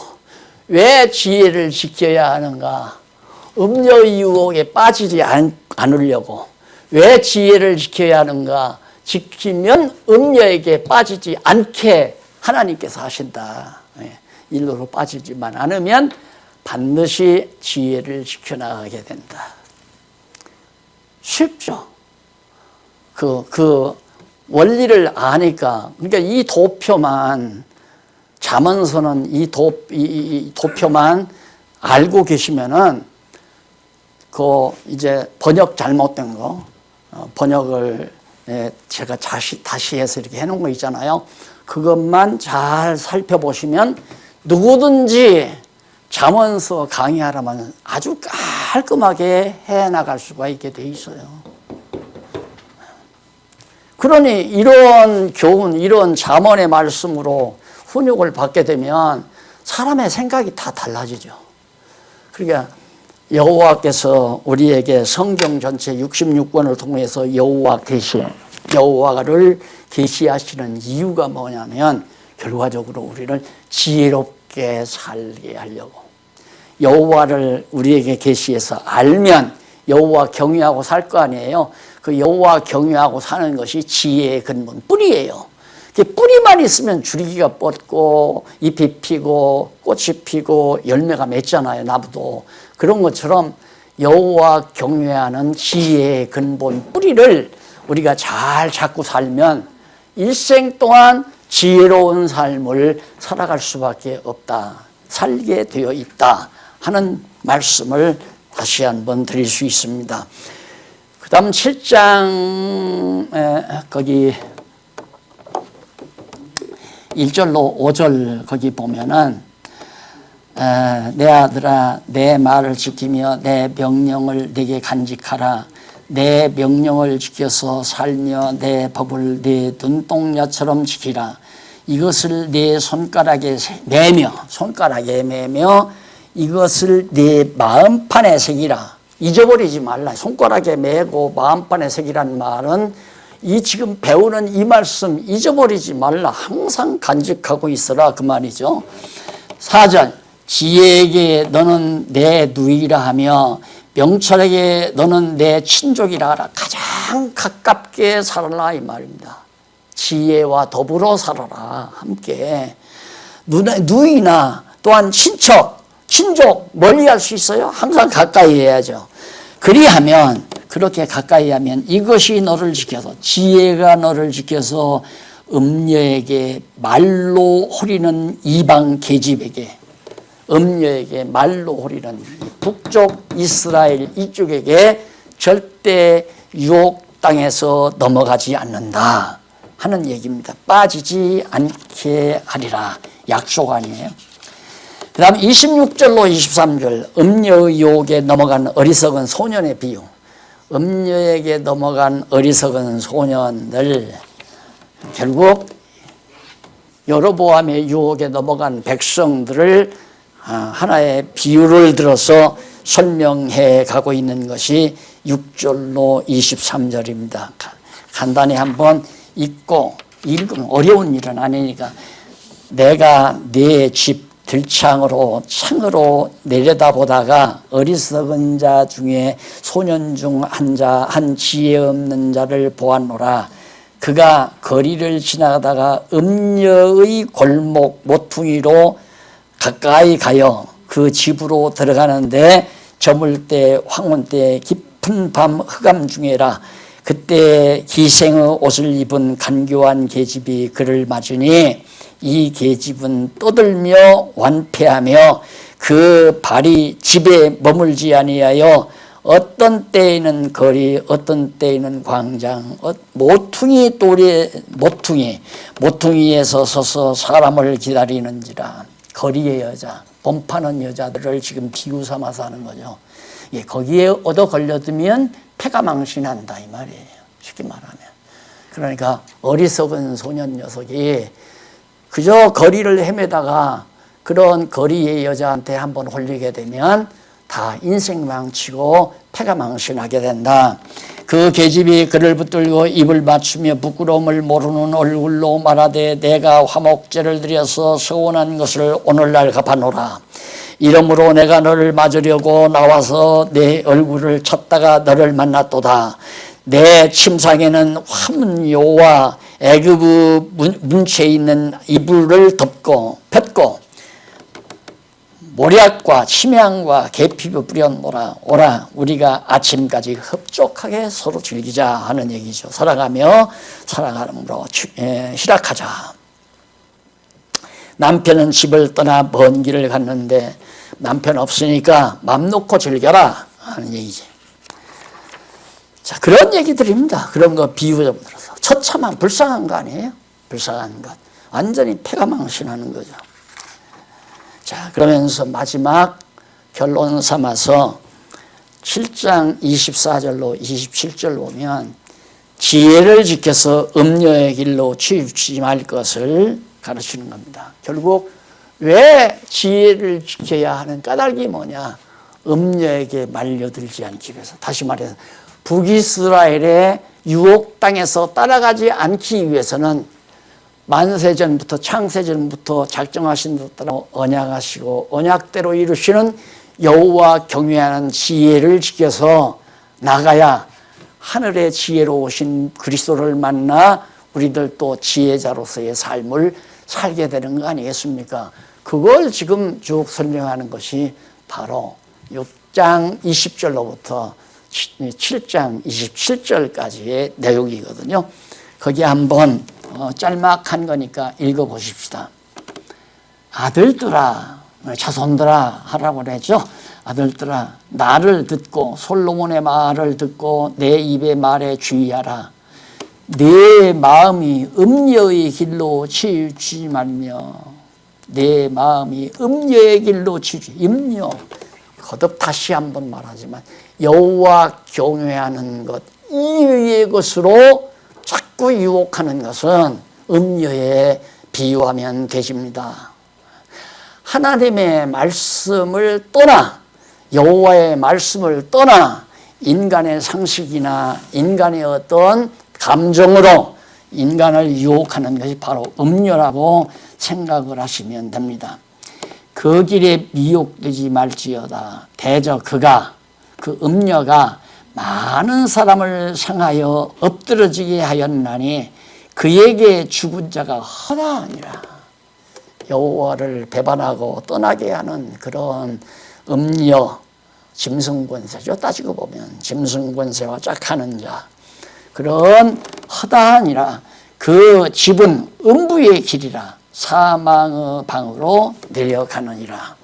S1: 왜 지혜를 지켜야 하는가? 음녀의 유혹에 빠지지 않으려고. 왜 지혜를 지켜야 하는가? 지키면 음녀에게 빠지지 않게 하나님께서 하신다. 일로로 빠지지만 않으면 반드시 지혜를 지켜나가게 된다. 쉽죠? 그 원리를 아니까. 그러니까 이 도표만, 잠언서는 이 도표만 알고 계시면은 이제 번역 잘못된 거, 번역을 제가 다시 해서 이렇게 해놓은 거 있잖아요. 그것만 잘 살펴보시면 누구든지 잠언서 강의하라면 아주 깔끔하게 해나갈 수가 있게 돼 있어요. 그러니 이런 교훈, 이런 잠언의 말씀으로 훈육을 받게 되면 사람의 생각이 다 달라지죠. 그러니까 여호와께서 우리에게 성경 전체 66권을 통해서 여호와를 계시하시는 이유가 뭐냐면 결과적으로 우리를 지혜롭게 살게 하려고. 여호와를 우리에게 계시해서 알면 여호와 경외하고 살 거 아니에요. 그 여호와 경외하고 사는 것이 지혜의 근본, 뿌리예요. 뿌리만 있으면 줄기가 뻗고 잎이 피고 꽃이 피고 열매가 맺잖아요. 나무도. 그런 것처럼 여호와 경외하는 지혜의 근본 뿌리를 우리가 잘 잡고 살면 일생 동안 지혜로운 삶을 살아갈 수밖에 없다. 살게 되어 있다 하는 말씀을 다시 한번 드릴 수 있습니다. 그 다음 7장 거기 1절로 5절 거기 보면은 내 아들아 내 말을 지키며 내 명령을 내게 간직하라. 내 명령을 지켜서 살며 내 법을 내 눈동자처럼 지키라. 이것을 내 손가락에 매며 이것을 내 마음판에 새기라. 잊어버리지 말라. 손가락에 매고 마음판에 새기라는 말은 이 지금 배우는 이 말씀 잊어버리지 말라. 항상 간직하고 있어라 그 말이죠. 4절 지혜에게 너는 내 누이라 하며 명철에게 너는 내 친족이라 하라. 가장 가깝게 살아라 이 말입니다. 지혜와 더불어 살아라. 함께. 누이나 또한 친족 멀리 할 수 있어요? 항상 가까이 해야죠. 그리하면 그렇게 가까이 하면 이것이 너를 지켜서 지혜가 너를 지켜서 음녀에게 말로 호리는 이방 계집에게 음녀에게 말로 호리는 북쪽 이스라엘 이쪽에게 절대 유혹 땅에서 넘어가지 않는다 하는 얘기입니다. 빠지지 않게 하리라. 약속 아니에요? 그 다음 26절로 23절 음녀의 유혹에 넘어간 어리석은 소년의 비유. 음녀에게 넘어간 어리석은 소년을 결국 여로보암의 유혹에 넘어간 백성들을 하나의 비유를 들어서 설명해 가고 있는 것이 6절로 23절입니다. 간단히 한번 읽고 읽으면 어려운 일은 아니니까 내가 네 집 들창으로 창으로 내려다보다가 어리석은 자 중에 소년 중 한 지혜 없는 자를 보았노라. 그가 거리를 지나가다가 음녀의 골목 모퉁이로 가까이 가요. 그 집으로 들어가는데 저물 때 황혼 때 깊은 밤 흑암 중에라. 그때 기생의 옷을 입은 간교한 계집이 그를 맞으니 이 계집은 떠들며 완패하며 그 발이 집에 머물지 아니하여 어떤 때에는 거리, 어떤 때에는 광장, 모퉁이에서 서서 사람을 기다리는지라. 거리의 여자, 범파는 여자들을 지금 비유 삼아서 하는 거죠. 예, 거기에 얻어 걸려들면 패가 망신한다 이 말이에요. 쉽게 말하면. 그러니까 어리석은 소년 녀석이 그저 거리를 헤매다가 그런 거리의 여자한테 한번 홀리게 되면 다 인생 망치고 패가 망신하게 된다. 그 계집이 그를 붙들고 입을 맞추며 부끄러움을 모르는 얼굴로 말하되 내가 화목제를 드려서 서원한 것을 오늘날 갚아노라. 이러므로 내가 너를 맞으려고 나와서 내 얼굴을 쳤다가 너를 만났도다. 내 침상에는 화문요와 애굽의 문체에 있는 이불을 덮고 모략과 침향과 계피부 뿌려놓으라. 오라 우리가 아침까지 흡족하게 서로 즐기자 하는 얘기죠. 살아가므로 희락하자. 남편은 집을 떠나 먼 길을 갔는데 남편 없으니까 맘 놓고 즐겨라 하는 얘기지. 자, 그런 얘기들입니다. 그런 거 비유적으로 들어서 처참한 불쌍한 거 아니에요? 불쌍한 것. 완전히 패가 망신하는 거죠. 자, 그러면서 마지막 결론 삼아서 7장 24절로 27절 보면 지혜를 지켜서 음녀의 길로 치우치지 말 것을 가르치는 겁니다. 결국 왜 지혜를 지켜야 하는 까닭이 뭐냐? 음녀에게 말려들지 않기 위해서. 다시 말해서 북이스라엘의 유혹 땅에서 따라가지 않기 위해서는 만세전부터 창세전부터 작정하신 것 따라 언약하시고 언약대로 이루시는 여호와 경외하는 지혜를 지켜서 나가야 하늘의 지혜로 오신 그리스도를 만나 우리들도 지혜자로서의 삶을 살게 되는 거 아니겠습니까? 그걸 지금 쭉 설명하는 것이 바로 6장 20절로부터 7장 27절까지의 내용이거든요. 거기 한번 짤막한 거니까 읽어보십시다. 아들들아, 자손들아 하라고 그랬죠. 아들들아, 나를 듣고 솔로몬의 말을 듣고 내 입의 말에 주의하라. 내 마음이 음녀의 길로 치우치지 말며 내 마음이 음녀의 길로 치우치지. 음녀, 거듭 다시 한번 말하지만 여호와 경외하는 것 이외의 것으로 자꾸 유혹하는 것은 음녀에 비유하면 되십니다. 하나님의 말씀을 떠나 여호와의 말씀을 떠나 인간의 상식이나 인간의 어떤 감정으로 인간을 유혹하는 것이 바로 음녀라고 생각을 하시면 됩니다. 그 길에 미혹되지 말지어다. 대저 그 음녀가 많은 사람을 상하여 엎드러지게 하였나니 그에게 죽은 자가 허다하니라. 여호와를 배반하고 떠나게 하는 그런 음녀, 짐승권세죠. 따지고 보면 짐승권세와 짝하는 자, 그런 허다하니라. 그 집은 음부의 길이라 사망의 방으로 내려가느니라.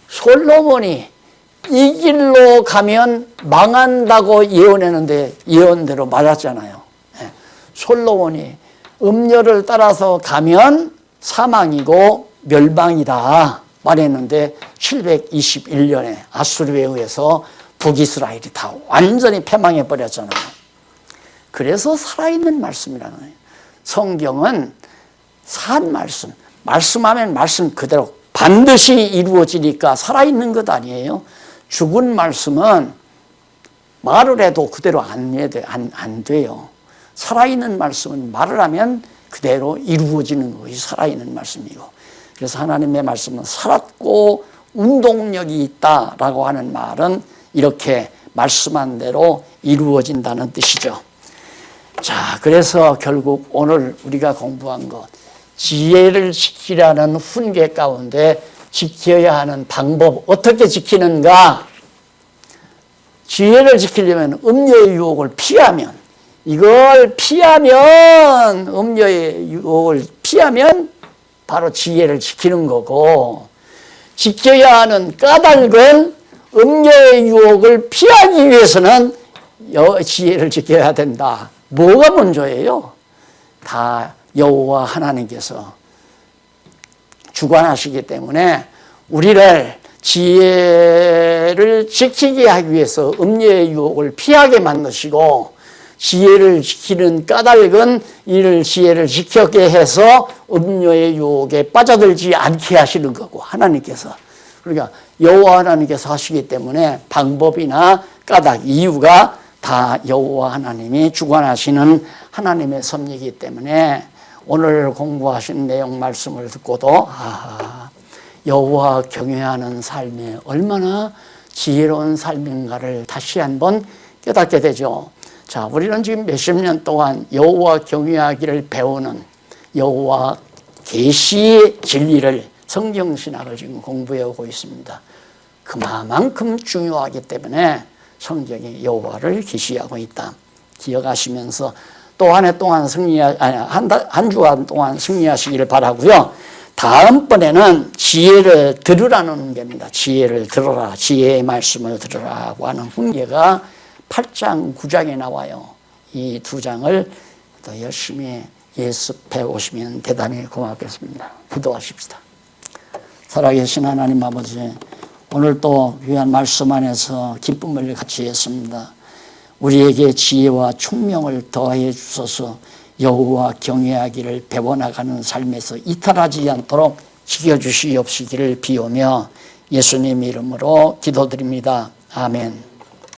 S1: 솔로몬이 이 길로 가면 망한다고 예언했는데 예언대로 맞았잖아요. 솔로몬이 음녀를 따라서 가면 사망이고 멸망이다 말했는데 721년에 아수르에 의해서 북이스라엘이 다 완전히 패망해 버렸잖아요. 그래서 살아있는 말씀이라는 거예요. 성경은 산 말씀, 말씀하면 말씀 그대로 반드시 이루어지니까 살아있는 것 아니에요. 죽은 말씀은 말을 해도 그대로 안 돼요. 살아있는 말씀은 말을 하면 그대로 이루어지는 것이 살아있는 말씀이고, 그래서 하나님의 말씀은 살았고 운동력이 있다라고 하는 말은 이렇게 말씀한 대로 이루어진다는 뜻이죠. 자, 그래서 결국 오늘 우리가 공부한 것, 지혜를 지키라는 훈계 가운데 지켜야 하는 방법, 어떻게 지키는가? 지혜를 지키려면 음녀의 유혹을 피하면, 이걸 피하면, 음녀의 유혹을 피하면 바로 지혜를 지키는 거고, 지켜야 하는 까닭은 음녀의 유혹을 피하기 위해서는 지혜를 지켜야 된다. 뭐가 먼저예요? 다 여호와 하나님께서 주관하시기 때문에 우리를 지혜를 지키게 하기 위해서 음녀의 유혹을 피하게 만드시고, 지혜를 지키는 까닭은 이를 지혜를 지키게 해서 음녀의 유혹에 빠져들지 않게 하시는 거고, 하나님께서. 그러니까 여호와 하나님께서 하시기 때문에 방법이나 까닭, 이유가 다 여호와 하나님이 주관하시는 하나님의 섭리이기 때문에 오늘 공부하신 내용 말씀을 듣고도 여호와 경외하는 삶이 얼마나 지혜로운 삶인가를 다시 한번 깨닫게 되죠. 자, 우리는 지금 몇십 년 동안 여호와 경외하기를 배우는 여호와 계시의 진리를, 성경신학을 지금 공부해 오고 있습니다. 그만큼 중요하기 때문에 성경이 여호와를 계시하고 있다. 기억하시면서 또 한 해 동안 한 주간 동안 승리하시기를 바라고요. 다음번에는 지혜를 들으라는 겁니다. 지혜를 들어라. 지혜의 말씀을 들으라고 하는 훈계가 8장, 9장에 나와요. 이 두 장을 더 열심히 예습해 오시면 대단히 고맙겠습니다. 기도하십시다. 살아계신 하나님 아버지, 오늘 또 귀한 말씀 안에서 기쁨을 같이 했습니다. 우리에게 지혜와 총명을 더해 주셔서 여호와 경외하기를 배워나가는 삶에서 이탈하지 않도록 지켜주시옵시기를 비오며 예수님 이름으로 기도드립니다. 아멘.